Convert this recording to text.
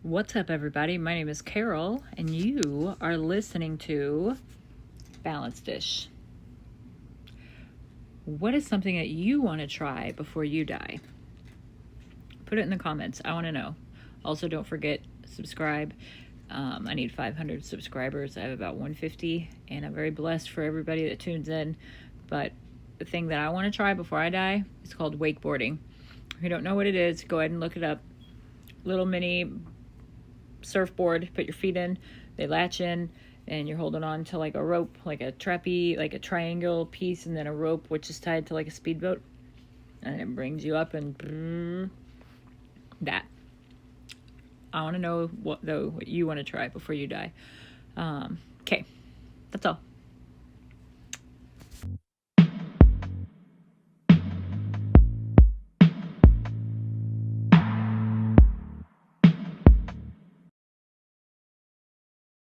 What's up, everybody? My name is Carol, and you are listening to Balance Dish. What is something that you want to try before you die? Put it in the comments. I want to know. Also, don't forget, subscribe. I need 500 subscribers. I have about 150, and I'm very blessed for everybody that tunes in. But the thing that I want to try before I die is called wakeboarding. If you don't know what it is, go ahead and look it up. Little mini surfboard, put your feet in, they latch in, and you're holding on to like a rope, like a trapeze, like a triangle piece, and then a rope which is tied to like a speedboat, and it brings you up and that. I want to know what you want to try before you die. Okay, that's all.